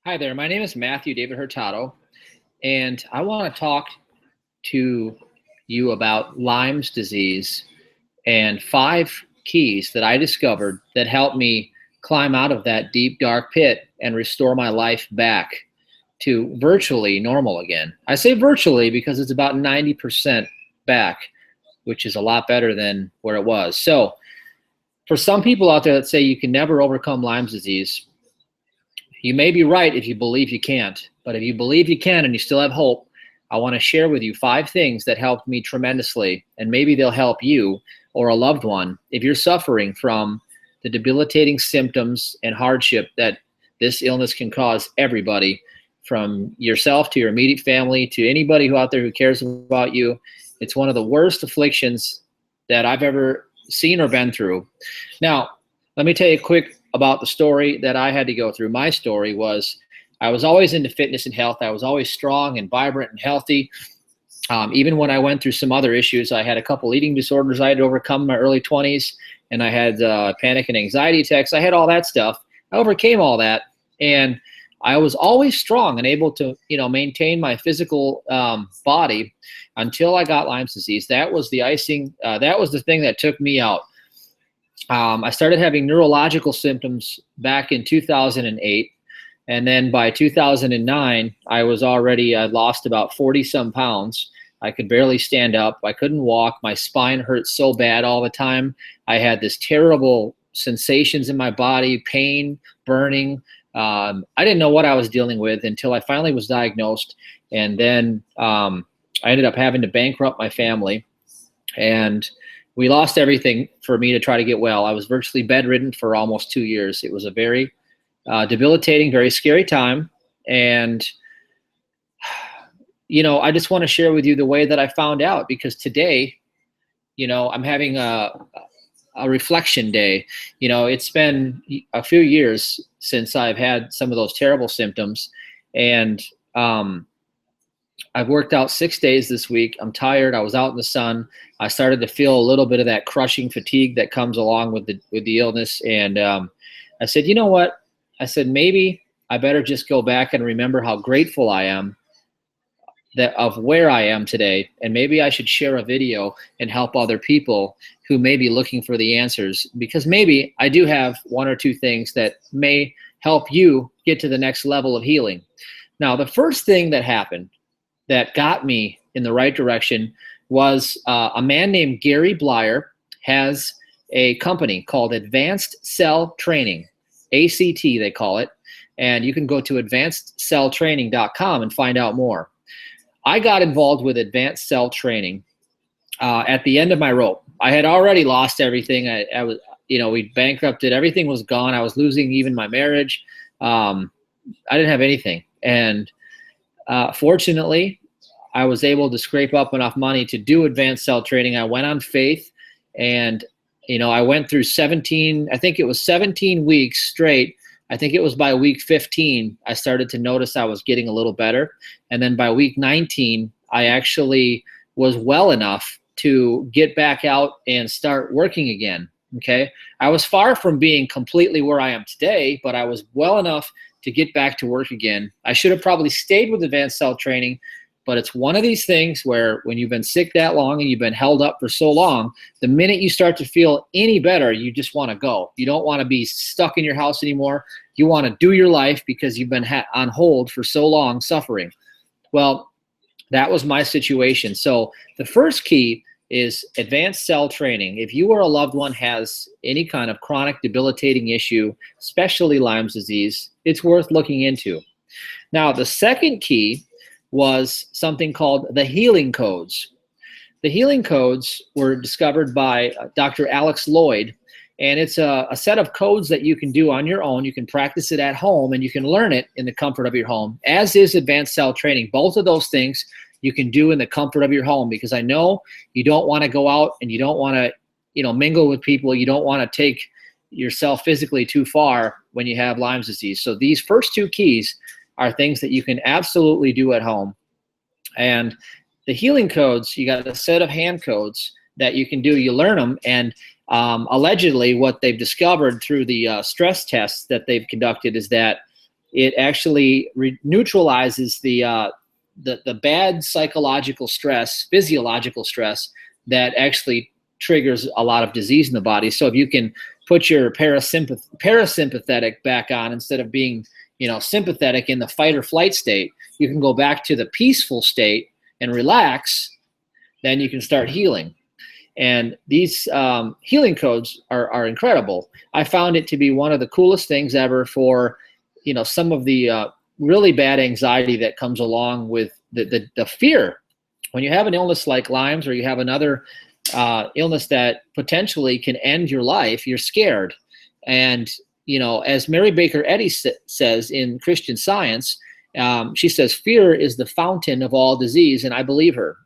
Hi there, my name is Matthew David Hurtado, and I want to talk to you about Lyme's disease and 5 keys that I discovered that helped me climb out of that deep, dark pit and restore my life back to virtually normal again. I say virtually because it's about 90% back, which is a lot better than where it was. So, for some people out there that say you can never overcome Lyme's disease, you may be right if you believe you can't, but if you believe you can and you still have hope, I want to share with you 5 things that helped me tremendously, and maybe they'll help you or a loved one if you're suffering from the debilitating symptoms and hardship that this illness can cause everybody, from yourself to your immediate family to anybody who out there who cares about you. It's one of the worst afflictions that I've ever seen or been through. Now, let me tell you quick about the story that I had to go through. My story was I was always into fitness and health. I was always strong and vibrant and healthy. Even when I went through some other issues, I had a couple eating disorders I had to overcome in my early 20s, and I had panic and anxiety attacks. I had all that stuff. I overcame all that, and I was always strong and able to, maintain my physical body until I got Lyme's disease. That was the icing. That was the thing that took me out. I started having neurological symptoms back in 2008. And then by 2009, I lost about 40 some pounds. I could barely stand up. I couldn't walk. My spine hurt so bad all the time. I had this terrible sensations in my body, pain, burning. I didn't know what I was dealing with until I finally was diagnosed. And then I ended up having to bankrupt my family. And we lost everything for me to try to get well. I was virtually bedridden for almost 2 years. It was a very debilitating, very scary time. And, I just want to share with you the way that I found out, because today, I'm having a reflection day. It's been a few years since I've had some of those terrible symptoms. And I've worked out 6 days this week. I'm tired. I was out in the sun. I started to feel a little bit of that crushing fatigue that comes along with the illness. And I said, you know what? I said, maybe I better just go back and remember how grateful I am of where I am today. And maybe I should share a video and help other people who may be looking for the answers, because maybe I do have 1 or 2 things that may help you get to the next level of healing. Now, the first thing that happened that got me in the right direction was a man named Gary Blyer has a company called Advanced Cell Training, ACT they call it, and you can go to advancedcelltraining.com and find out more. I got involved with Advanced Cell Training at the end of my rope. I had already lost everything. I was, we bankrupted. Everything was gone. I was losing even my marriage. I didn't have anything. And fortunately, I was able to scrape up enough money to do Advanced Cell Training. I went on faith, and I went through 17 weeks straight. I think it was by week 15, I started to notice I was getting a little better. And then by week 19, I actually was well enough to get back out and start working again. Okay. I was far from being completely where I am today, but I was well enough to get back to work again. I should have probably stayed with Advanced Cell Training, but it's one of these things where when you've been sick that long and you've been held up for so long, the minute you start to feel any better, you just want to go. You don't want to be stuck in your house anymore. You want to do your life because you've been on hold for so long suffering. Well, that was my situation. So the first key is Advanced Cell Training. If you or a loved one has any kind of chronic debilitating issue, especially Lyme's disease, it's worth looking into. Now, the second key was something called the healing codes. The healing codes were discovered by Dr. Alex Lloyd, and it's a set of codes that you can do on your own. You can practice it at home, and you can learn it in the comfort of your home, as is Advanced Cell Training. Both of those things you can do in the comfort of your home, because I know you don't want to go out and you don't want to, mingle with people. You don't want to take yourself physically too far when you have Lyme's disease. So these first 2 keys are things that you can absolutely do at home. And the healing codes, you got a set of hand codes that you can do. You learn them, and allegedly what they've discovered through the stress tests that they've conducted is that it actually neutralizes the bad psychological stress, physiological stress that actually triggers a lot of disease in the body. So if you can put your parasympathetic back on instead of being, sympathetic in the fight or flight state, you can go back to the peaceful state and relax, then you can start healing. And these healing codes are incredible. I found it to be one of the coolest things ever for, some of the really bad anxiety that comes along with the fear. When you have an illness like Lyme's, or you have another illness that potentially can end your life, you're scared. And, as Mary Baker Eddy says in Christian Science, she says, fear is the fountain of all disease. And I believe her.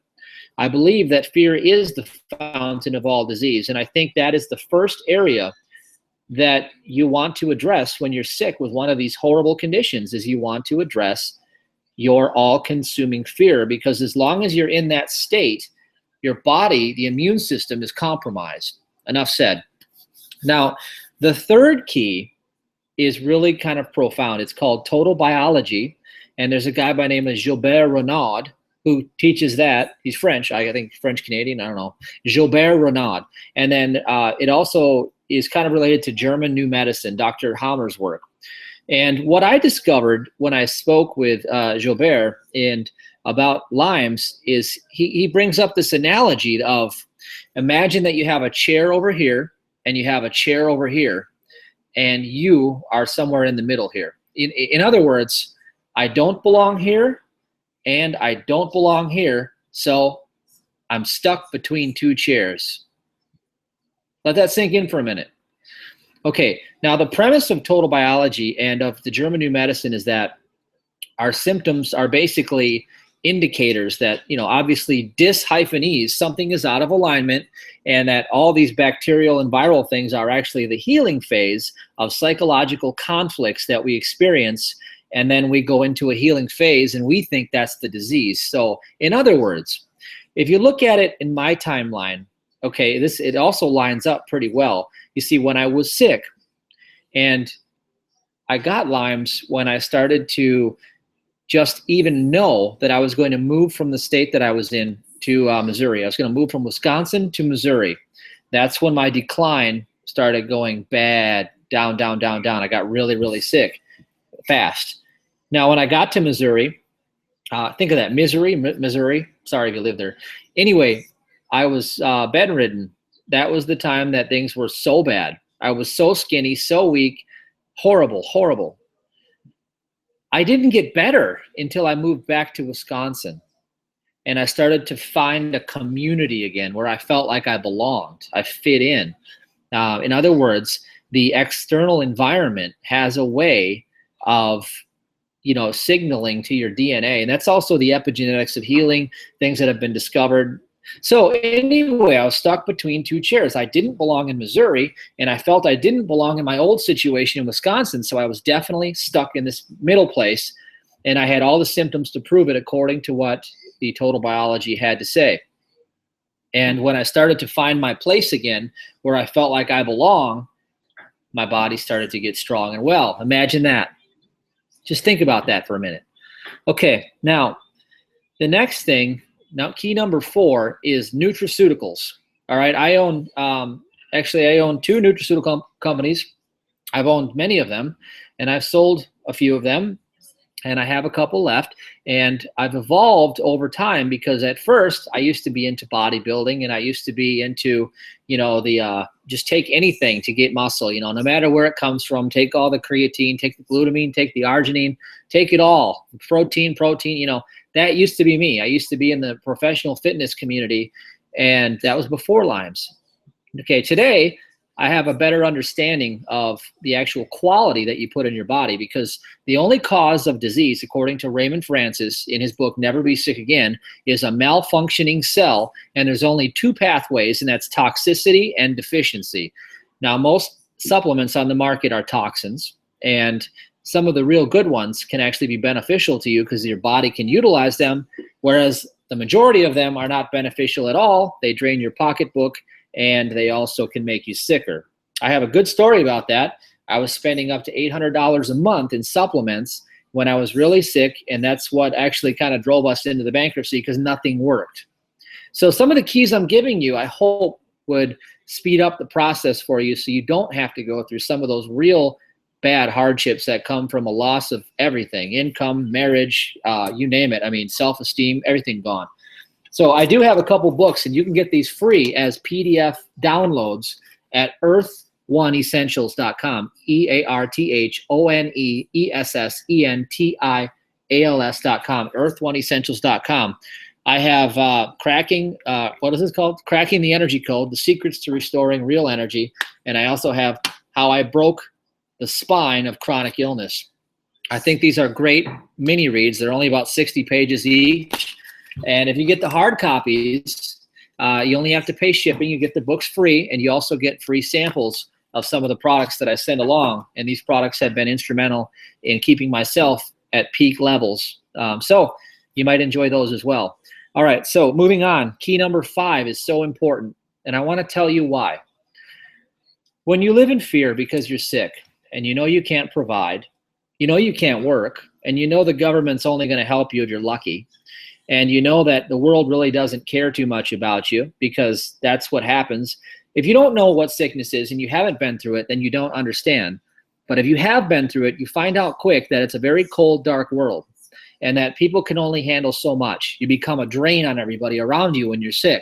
I believe that fear is the fountain of all disease. And I think that is the first area that you want to address when you're sick with one of these horrible conditions, is you want to address your all-consuming fear. Because as long as you're in that state, your body, the immune system, is compromised. Enough said. Now, the third key is really kind of profound. It's called total biology. And there's a guy by the name of Gilbert Renaud who teaches that. He's French, I think French-Canadian, I don't know. Gilbert Renaud. And then it also is kind of related to German New Medicine, Dr. Hammer's work. And what I discovered when I spoke with Gilbert about Lyme's is he brings up this analogy of, imagine that you have a chair over here and you have a chair over here, and you are somewhere in the middle here. In other words, I don't belong here and I don't belong here, so I'm stuck between two chairs. Let that sink in for a minute. Okay, now the premise of total biology and of the German New Medicine is that our symptoms are basically indicators that, obviously dis-ease, something is out of alignment, and that all these bacterial and viral things are actually the healing phase of psychological conflicts that we experience. And then we go into a healing phase and we think that's the disease. So in other words, if you look at it in my timeline, okay, it also lines up pretty well. You see, when I was sick, and I got Lyme's when I started to just even know that I was going to move from the state that I was in to Missouri. I was going to move from Wisconsin to Missouri. That's when my decline started going bad, down, down, down, down. I got really, really sick fast. Now, when I got to Missouri, think of that, Missouri. Sorry if you live there. Anyway, I was bedridden. That was the time that things were so bad. I was so skinny, so weak, horrible, horrible. I didn't get better until I moved back to Wisconsin. And I started to find a community again where I felt like I belonged. I fit in. In other words, the external environment has a way of, signaling to your DNA. And that's also the epigenetics of healing, things that have been discovered. So anyway, I was stuck between two chairs. I didn't belong in Missouri, and I felt I didn't belong in my old situation in Wisconsin. So I was definitely stuck in this middle place, and I had all the symptoms to prove it according to what the total biology had to say. And when I started to find my place again, where I felt like I belong, my body started to get strong and well. Imagine that. Just think about that for a minute. Okay, now the next thing, now key number 4 is nutraceuticals. All right, I own two nutraceutical companies. I've owned many of them, and I've sold a few of them, and I have a couple left. And I've evolved over time, because at first I used to be into bodybuilding, and I used to be into, just take anything to get muscle, no matter where it comes from. Take all the creatine, take the glutamine, take the arginine, take it all. Protein, that used to be me. I used to be in the professional fitness community, and that was before Lyme's. Okay, today I have a better understanding of the actual quality that you put in your body, because the only cause of disease, according to Raymond Francis in his book, Never Be Sick Again, is a malfunctioning cell. And there's only 2 pathways, and that's toxicity and deficiency. Now, most supplements on the market are toxins, and some of the real good ones can actually be beneficial to you because your body can utilize them, whereas the majority of them are not beneficial at all. They drain your pocketbook, and they also can make you sicker. I have a good story about that. I was spending up to $800 a month in supplements when I was really sick, and that's what actually kind of drove us into the bankruptcy because nothing worked. So some of the keys I'm giving you, I hope would speed up the process for you so you don't have to go through some of those real bad hardships that come from a loss of everything, income, marriage, you name it. I mean, self-esteem, everything gone. So I do have a couple books, and you can get these free as PDF downloads at earth1essentials.com, earthonessentials.com, earth1essentials.com. I have cracking, what is this called? Cracking the Energy Code, the secrets to restoring real energy. And I also have how I broke the spine of chronic illness. I think these are great mini reads. They're only about 60 pages each. And if you get the hard copies, you only have to pay shipping. You get the books free, and you also get free samples of some of the products that I send along. And these products have been instrumental in keeping myself at peak levels. So you might enjoy those as well. All right, so moving on. Key number 5 is so important, and I want to tell you why. When you live in fear because you're sick, and you know you can't provide, you know you can't work, and you know the government's only going to help you if you're lucky, and you know that the world really doesn't care too much about you because that's what happens. If you don't know what sickness is and you haven't been through it, then you don't understand. But if you have been through it, you find out quick that it's a very cold, dark world, and that people can only handle so much. You become a drain on everybody around you when you're sick.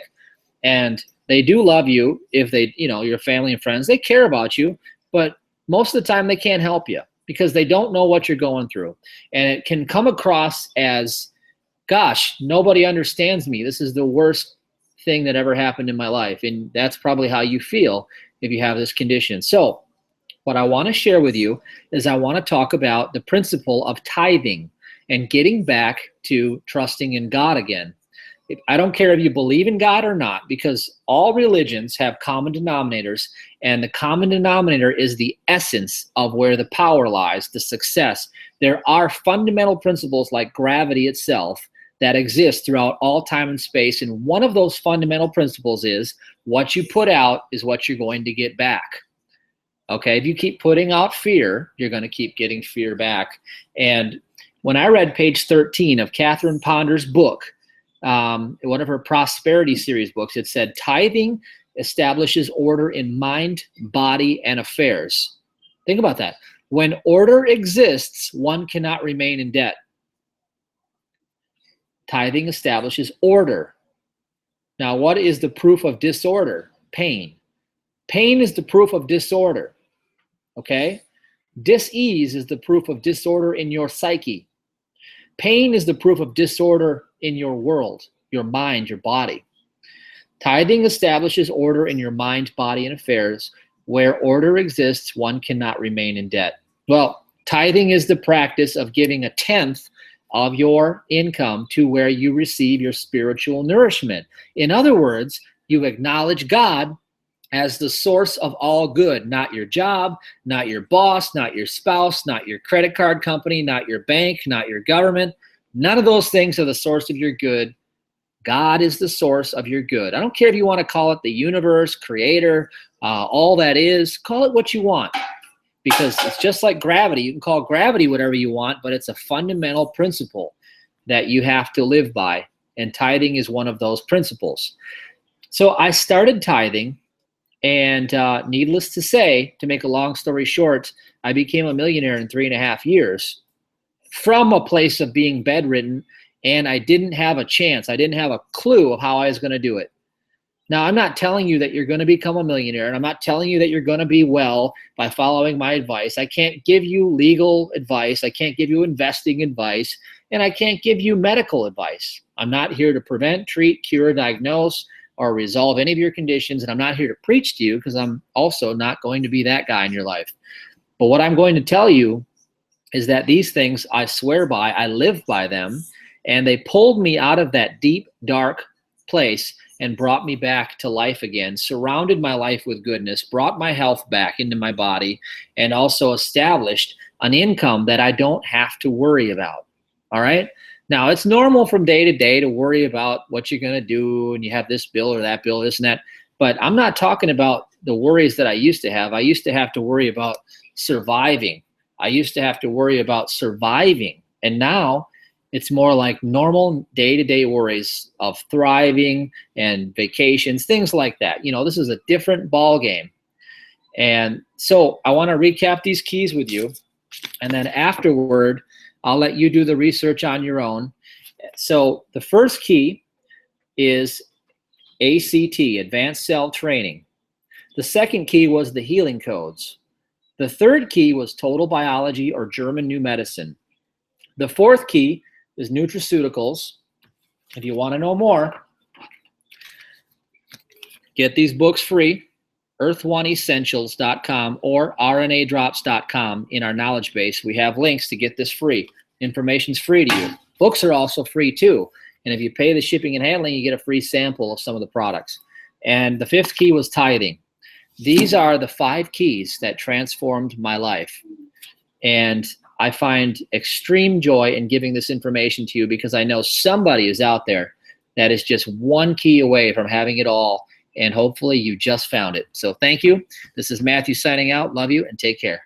And they do love you if they, your family and friends, they care about you, but most of the time they can't help you because they don't know what you're going through. And it can come across as, gosh, nobody understands me. This is the worst thing that ever happened in my life. And that's probably how you feel if you have this condition. So what I want to share with you is I want to talk about the principle of tithing and getting back to trusting in God again. I don't care if you believe in God or not, because all religions have common denominators, and the common denominator is the essence of where the power lies, the success. There are fundamental principles like gravity itself that exist throughout all time and space, and one of those fundamental principles is what you put out is what you're going to get back. Okay, if you keep putting out fear, you're going to keep getting fear back. And when I read page 13 of Catherine Ponder's book, one of her prosperity series books, it said, tithing establishes order in mind, body, and affairs. Think about that. When order exists, one cannot remain in debt. Tithing establishes order. Now, what is the proof of disorder? Pain. Pain is the proof of disorder. Okay? Dis-ease is the proof of disorder in your psyche. Pain is the proof of disorder in your world, your mind, your body. Tithing establishes order in your mind, body, and affairs. Where order exists, one cannot remain in debt. Well, tithing is the practice of giving 1/10 of your income to where you receive your spiritual nourishment. In other words, you acknowledge God as the source of all good, not your job, not your boss, not your spouse, not your credit card company, not your bank, not your government. None of those things are the source of your good. God is the source of your good. I don't care if you want to call it the universe, creator, all that is. Call it what you want, because it's just like gravity. You can call gravity whatever you want, but it's a fundamental principle that you have to live by, and tithing is one of those principles. So I started tithing. And needless to say, to make a long story short, I became a millionaire in 3.5 years from a place of being bedridden, and I didn't have a chance. I didn't have a clue of how I was going to do it. Now, I'm not telling you that you're going to become a millionaire, and I'm not telling you that you're going to be well by following my advice. I can't give you legal advice. I can't give you investing advice, and I can't give you medical advice. I'm not here to prevent, treat, cure, diagnose, or resolve any of your conditions, and I'm not here to preach to you because I'm also not going to be that guy in your life. But what I'm going to tell you is that these things I swear by, I live by them, and they pulled me out of that deep, dark place and brought me back to life again, surrounded my life with goodness, brought my health back into my body, and also established an income that I don't have to worry about. All right? Now, it's normal from day to day to worry about what you're going to do, and you have this bill or that bill, this and that. But I'm not talking about the worries that I used to have. I used to have to worry about surviving. I used to have to worry about surviving. And now it's more like normal day-to-day worries of thriving and vacations, things like that. You know, this is a different ball game. And so I want to recap these keys with you. And then afterward, I'll let you do the research on your own. So the first key is ACT, Advanced Cell Training. The second key was the healing codes. The third key was total biology or German new medicine. The fourth key is nutraceuticals. If you want to know more, get these books free, earth1essentials.com or rnadrops.com. In our knowledge base, we have links to get this free. Information's free to you. Books are also free too. And if you pay the shipping and handling, you get a free sample of some of the products. And the fifth key was tithing. These are the 5 keys that transformed my life. And I find extreme joy in giving this information to you because I know somebody is out there that is just one key away from having it all. And hopefully you just found it. So thank you. This is Matthew signing out. Love you and take care.